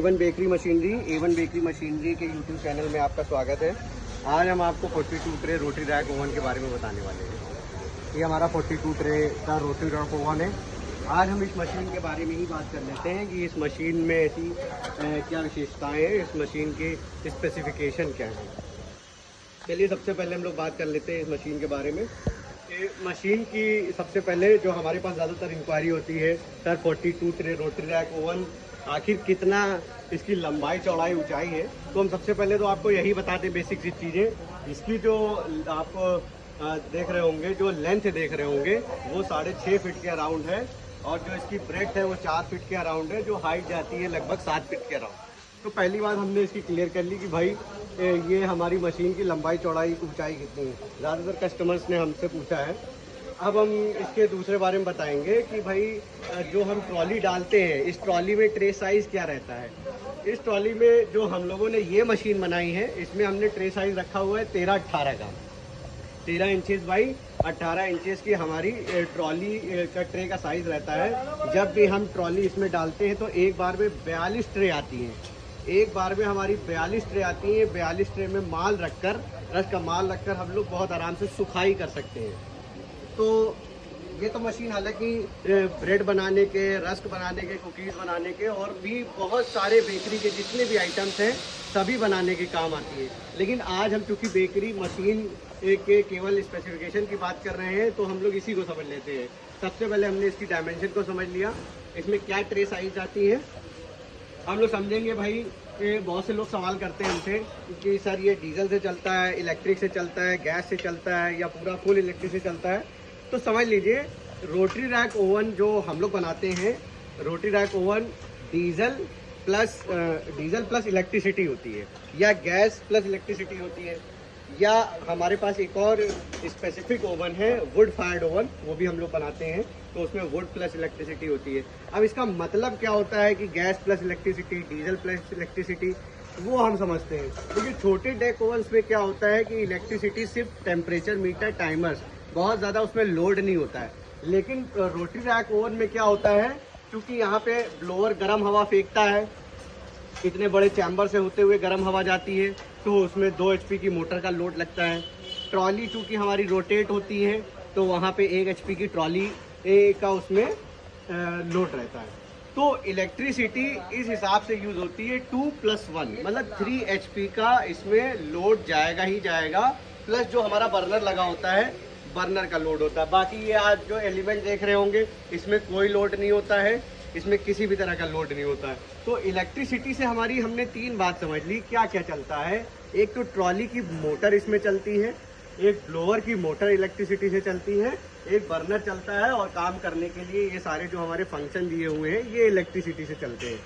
Avon bakery machinery के YouTube channel में आपका स्वागत है। आज हम आपको 42 ट्रे रोटी रैक ओवन के बारे में बताने वाले हैं। ये हमारा 42 ट्रे का रोटी रैक ओवन है। आज हम इस मशीन के बारे में ही बात कर लेते हैं कि इस मशीन में ऐसी क्या विशेषताएं हैं, इस मशीन के स्पेसिफिकेशन क्या है। चलिए सबसे पहले हम लोग बात कर लेते हैं इस मशीन के बारे में। मशीन की सबसे पहले जो हमारे पास ज़्यादातर इंक्वायरी होती है, सर 42 ट्रे रोटी रैक ओवन आखिर कितना इसकी लंबाई चौड़ाई ऊंचाई है। तो हम सबसे पहले तो आपको यही बताते हैं बेसिक सी चीज़ें। इसकी जो आप देख रहे होंगे, जो लेंथ देख रहे होंगे वो 6.5 फीट के अराउंड है, और जो इसकी ब्रेड्थ है वो 4 फीट के अराउंड है, जो हाइट जाती है लगभग 7 फीट के अराउंड। तो पहली बात हमने इसकी क्लियर कर ली कि भाई ये हमारी मशीन की लंबाई चौड़ाई ऊंचाई कितनी है। ज़्यादातर कस्टमर्स ने हमसे पूछा है। अब हम इसके दूसरे बारे में बताएंगे कि भाई जो हम ट्रॉली डालते हैं, इस ट्रॉली में ट्रे साइज़ क्या रहता है। इस ट्रॉली में जो हम लोगों ने ये मशीन बनाई है, इसमें हमने ट्रे साइज़ रखा हुआ है 13-18 का। 13 इंचेस बाई 18 इंचेस की हमारी ट्रॉली का ट्रे का साइज़ रहता है। जब भी हम ट्रॉली इसमें डालते हैं तो एक बार में 42 ट्रे आती हैं। एक बार में हमारी 42 ट्रे आती हैं। 42 ट्रे में माल रखकर, रस का माल रखकर हम लोग बहुत आराम से सुखाई कर सकते हैं। तो ये तो मशीन हालांकि ब्रेड बनाने के, रस्क बनाने के, कुकीज़ बनाने के और भी बहुत सारे बेकरी के जितने भी आइटम्स हैं सभी बनाने के काम आती है। लेकिन आज हम चूँकि बेकरी मशीन के केवल स्पेसिफिकेशन की बात कर रहे हैं तो हम लोग इसी को समझ लेते हैं। सबसे पहले हमने इसकी डायमेंशन को समझ लिया, इसमें क्या ट्रे साइज आती है हम लोग समझेंगे। भाई बहुत से लोग सवाल करते हैं हमसे कि सर ये डीजल से चलता है, इलेक्ट्रिक से चलता है, गैस से चलता है या पूरा फुल इलेक्ट्रिक से चलता है। तो समझ लीजिए, रोटी रैक ओवन जो हम लोग बनाते हैं, rotary rack oven diesel plus electricity होती है, या गैस प्लस इलेक्ट्रिसिटी होती है, या हमारे पास एक और स्पेसिफिक ओवन है वुड फायर्ड ओवन, वो भी हम लोग बनाते हैं, तो उसमें वुड प्लस इलेक्ट्रिसिटी होती है। अब इसका मतलब क्या होता है कि gas plus electricity, diesel plus electricity, वो हम समझते हैं। क्योंकि छोटे डेक ओवन्स में क्या होता है कि इलेक्ट्रिसिटी सिर्फ टेम्परेचर मीटर, टाइमर्स, बहुत ज़्यादा उसमें लोड नहीं होता है। लेकिन रोटी रैक ओवन में क्या होता है, क्योंकि यहाँ पे ब्लोअर गर्म हवा फेंकता है, इतने बड़े चैम्बर से होते हुए गर्म हवा जाती है, तो उसमें 2 HP की मोटर का लोड लगता है। ट्रॉली चूँकि हमारी रोटेट होती है तो वहाँ पे 1 HP की ट्रॉली का उसमें लोड रहता है। तो इलेक्ट्रिसिटी इस हिसाब से यूज़ होती है 2+1, मतलब 3 HP का इसमें लोड जाएगा ही जाएगा, प्लस जो हमारा बर्नर लगा होता है, बर्नर का लोड होता है। बाकी ये आज जो एलिमेंट देख रहे होंगे इसमें कोई लोड नहीं होता है, इसमें किसी भी तरह का लोड नहीं होता है। तो इलेक्ट्रिसिटी से हमारी हमने 3 बात समझ ली, क्या क्या चलता है। एक तो ट्रॉली की मोटर इसमें चलती है, एक ब्लोअर की मोटर इलेक्ट्रिसिटी से चलती है, एक बर्नर चलता है, और काम करने के लिए ये सारे जो हमारे फंक्शन दिए हुए हैं ये इलेक्ट्रिसिटी से चलते हैं।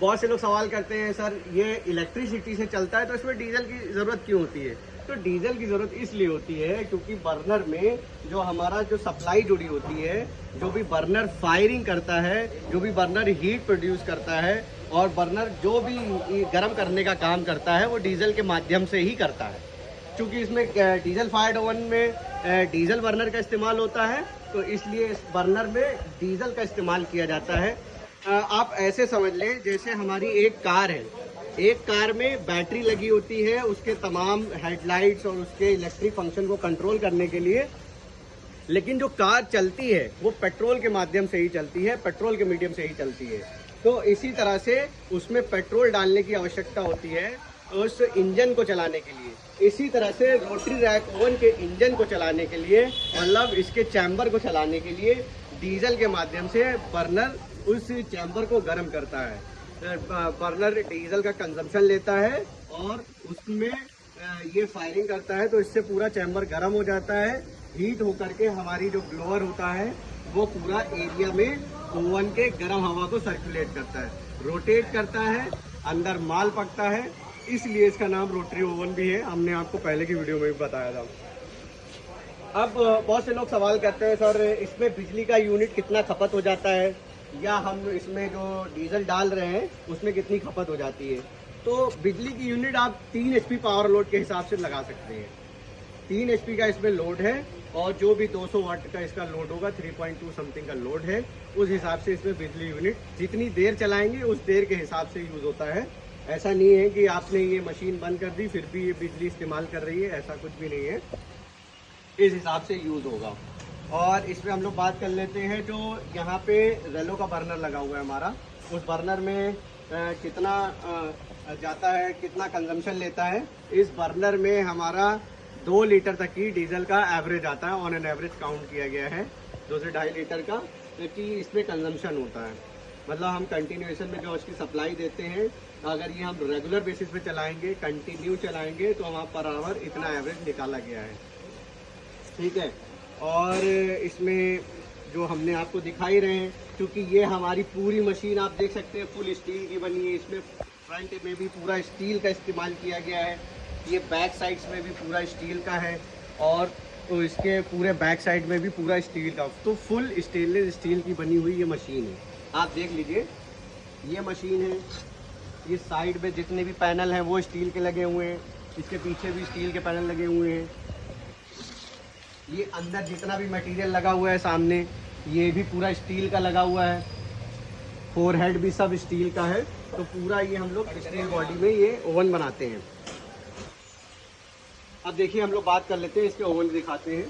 बहुत से लोग सवाल करते हैं सर ये इलेक्ट्रिसिटी से चलता है तो इसमें डीजल की ज़रूरत क्यों होती है। तो डीजल की ज़रूरत इसलिए होती है क्योंकि बर्नर में जो हमारा जो सप्लाई जुड़ी होती है, जो भी बर्नर फायरिंग करता है, जो भी बर्नर हीट प्रोड्यूस करता है, और बर्नर जो भी गर्म करने का काम करता है वो डीजल के माध्यम से ही करता है। क्योंकि इसमें डीजल फायर्ड ओवन में डीजल बर्नर का इस्तेमाल होता है, तो इसलिए इस बर्नर में डीजल का इस्तेमाल किया जाता है। आप ऐसे समझ लें जैसे हमारी एक कार है, एक कार में बैटरी लगी होती है, उसके तमाम हेडलाइट्स और उसके इलेक्ट्रिक फंक्शन को कंट्रोल करने के लिए। लेकिन जो कार चलती है वो पेट्रोल के माध्यम से ही चलती है, पेट्रोल के मीडियम से ही चलती है। तो इसी तरह से उसमें पेट्रोल डालने की आवश्यकता होती है उस इंजन को चलाने के लिए। इसी तरह से रोटरी रैक ओवन के इंजन को चलाने के लिए, मतलब इसके चैम्बर को चलाने के लिए, डीजल के माध्यम से बर्नर उस चैम्बर को गर्म करता है। बर्नर डीजल का कंजम्पशन लेता है और उसमें ये फायरिंग करता है, तो इससे पूरा चैम्बर गर्म हो जाता है। हीट होकर के हमारी जो ब्लोअर होता है वो पूरा एरिया में ओवन के गर्म हवा को सर्कुलेट करता है, रोटेट करता है, अंदर माल पकता है। इसलिए इसका नाम रोटरी ओवन भी है, हमने आपको पहले की वीडियो में भी बताया था। अब बहुत से लोग सवाल करते हैं सर इसमें बिजली का यूनिट कितना खपत हो जाता है, या हम इसमें जो डीजल डाल रहे हैं उसमें कितनी खपत हो जाती है। तो बिजली की यूनिट आप 3 HP पावर लोड के हिसाब से लगा सकते हैं। 3 HP का इसमें लोड है, और जो भी 200 वाट का इसका लोड होगा, 3.2 समथिंग का लोड है, उस हिसाब से इसमें बिजली यूनिट जितनी देर चलाएंगे उस देर के हिसाब से यूज़ होता है। ऐसा नहीं है कि आपने ये मशीन बंद कर दी फिर भी ये बिजली इस्तेमाल कर रही है, ऐसा कुछ भी नहीं है, इस हिसाब से यूज़ होगा। और इसमें हम लोग बात कर लेते हैं, जो यहाँ पे रेलो का बर्नर लगा हुआ है हमारा, उस बर्नर में कितना जाता है, कितना कंजम्पशन लेता है। इस बर्नर में हमारा 2 लीटर तक की डीजल का एवरेज आता है, ऑन एन एवरेज काउंट किया गया है 2 से 2.5 लीटर का कि इसमें कंजम्पशन होता है। मतलब हम कंटिन्यूएशन में जो इसकी सप्लाई देते हैं, अगर ये हम रेगुलर बेसिस पे चलाएंगे, कंटिन्यू चलाएंगे, तो वहाँ पर आवर इतना एवरेज निकाला गया है, ठीक है। और इसमें जो हमने आपको दिखाई रहे हैं, क्योंकि ये हमारी पूरी मशीन आप देख सकते हैं फुल स्टील की बनी है, इसमें फ्रंट में भी पूरा स्टील का इस्तेमाल किया गया है, ये बैक साइड्स में भी पूरा स्टील का है, और तो इसके पूरे बैक साइड में भी पूरा स्टील का, तो फुल स्टेनलेस स्टील की बनी हुई ये मशीन है। आप देख लीजिए, ये मशीन है, ये साइड में जितने भी पैनल हैं वो स्टील के लगे हुए हैं, इसके पीछे भी स्टील के पैनल लगे हुए हैं, ये अंदर जितना भी मटेरियल लगा हुआ है सामने, ये भी पूरा स्टील का लगा हुआ है, फोरहेड भी सब स्टील का है। तो पूरा ये हम लोग स्टील बॉडी में ये ओवन बनाते हैं। अब देखिए, हम लोग बात कर लेते हैं, इसके ओवन दिखाते हैं।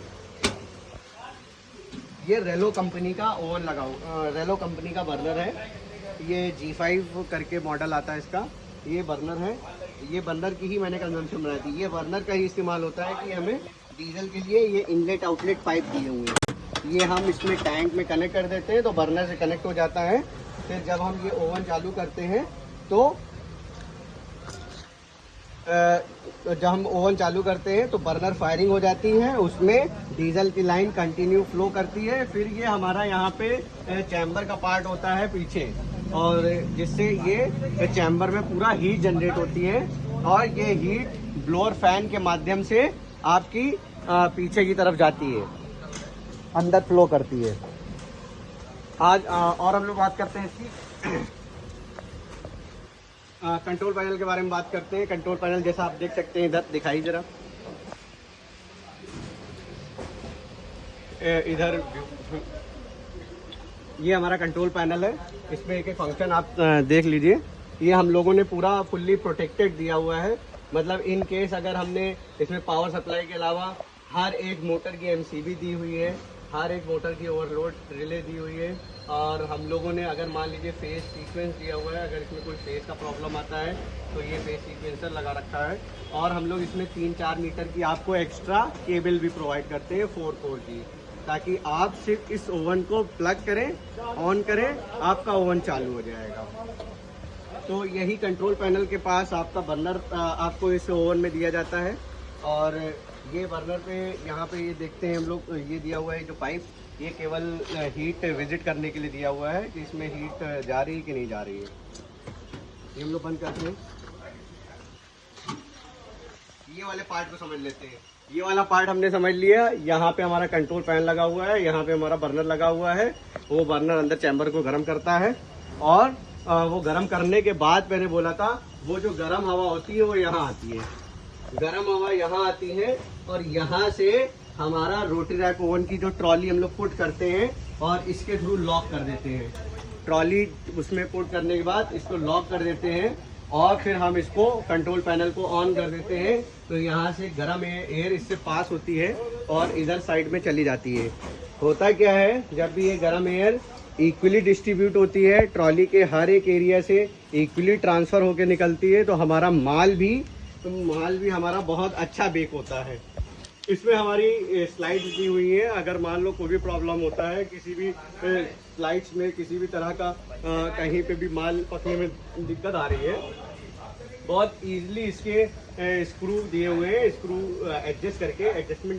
ये रेलो कंपनी का ओवन लगा हुआ, रेलो कंपनी का बर्नर है, ये G5 करके मॉडल आता है इसका, ये बर्नर है। ये बर्नर की ही मैंने कंजम्पशन बनाई थी, ये बर्नर का ही इस्तेमाल होता है कि हमें डीजल के लिए ये इनलेट आउटलेट पाइप दिए हुए हैं, ये हम इसमें टैंक में कनेक्ट कर देते हैं तो बर्नर से कनेक्ट हो जाता है। फिर जब हम ये ओवन चालू करते हैं तो बर्नर फायरिंग हो जाती है, उसमें डीजल की लाइन कंटिन्यू फ्लो करती है। फिर ये हमारा यहाँ पे चैम्बर का पार्ट होता है पीछे, और जिससे ये चैम्बर में पूरा हीट जनरेट होती है, और ये हीट ब्लोअर फैन के माध्यम से आपकी पीछे की तरफ जाती है, अंदर फ्लो करती है। आज और हम लोग बात करते हैं इसकी कंट्रोल पैनल के बारे में बात करते हैं। कंट्रोल पैनल जैसा आप देख सकते हैं, इधर दिखाई जरा, इधर ये हमारा कंट्रोल पैनल है, इसमें एक एक फंक्शन आप देख लीजिए। ये हम लोगों ने पूरा फुल्ली प्रोटेक्टेड दिया हुआ है, मतलब इन केस अगर हमने इसमें पावर सप्लाई के अलावा हर एक मोटर की MCB दी हुई है, हर एक मोटर की ओवरलोड रिले दी हुई है, और हम लोगों ने अगर मान लीजिए फेस सीक्वेंस दिया हुआ है, अगर इसमें कोई फेस का प्रॉब्लम आता है तो ये फेस सीक्वेंसर लगा रखा है। और हम लोग इसमें 3-4 मीटर की आपको एक्स्ट्रा केबल भी प्रोवाइड करते हैं 4 की, ताकि आप सिर्फ इस ओवन को प्लग करें, ऑन करें, आपका ओवन चालू हो जाएगा। तो यही कंट्रोल पैनल के पास आपका बर्नर आपको इस ओवन में दिया जाता है। और ये बर्नर पे यहाँ पे ये देखते हैं हम लोग, ये दिया हुआ है जो पाइप, ये केवल हीट विजिट करने के लिए दिया हुआ है कि इसमें हीट जा रही है कि नहीं जा रही है। ये हम लोग बंद करते हैं। ये वाले पार्ट को समझ लेते हैं। ये वाला पार्ट हमने समझ लिया, यहाँ पे हमारा कंट्रोल पैनल लगा हुआ है, यहाँ पे हमारा बर्नर लगा हुआ है। वो बर्नर अंदर चैम्बर को गर्म करता है, और वो गर्म करने के बाद मैंने बोला था वो जो गर्म हवा होती है वो यहाँ आती है, गर्म हवा यहाँ आती है, और यहाँ से हमारा रोटरी रैक ओवन की जो ट्रॉली हम लोग पुट करते हैं और इसके थ्रू लॉक कर देते हैं। ट्रॉली उसमें पुट करने के बाद इसको लॉक कर देते हैं, और फिर हम इसको कंट्रोल पैनल को ऑन कर देते हैं। तो यहाँ से गर्म एयर इससे पास होती है और इधर साइड में चली जाती है। होता क्या है, जब भी ये गर्म एयर इक्वली डिस्ट्रीब्यूट होती है, ट्रॉली के हर एक एरिया से इक्वली ट्रांसफ़र होकर निकलती है, तो हमारा माल भी हमारा बहुत अच्छा बेक होता है। इसमें हमारी स्लाइड्स दी हुई है, अगर मान लो कोई भी प्रॉब्लम होता है किसी भी स्लाइड्स में, किसी भी तरह का कहीं पे भी माल पकने में दिक्कत आ रही है, बहुत ईजिली इसके स्क्रू दिए हुए हैं, स्क्रू एडजस्ट करके एडजस्टमेंट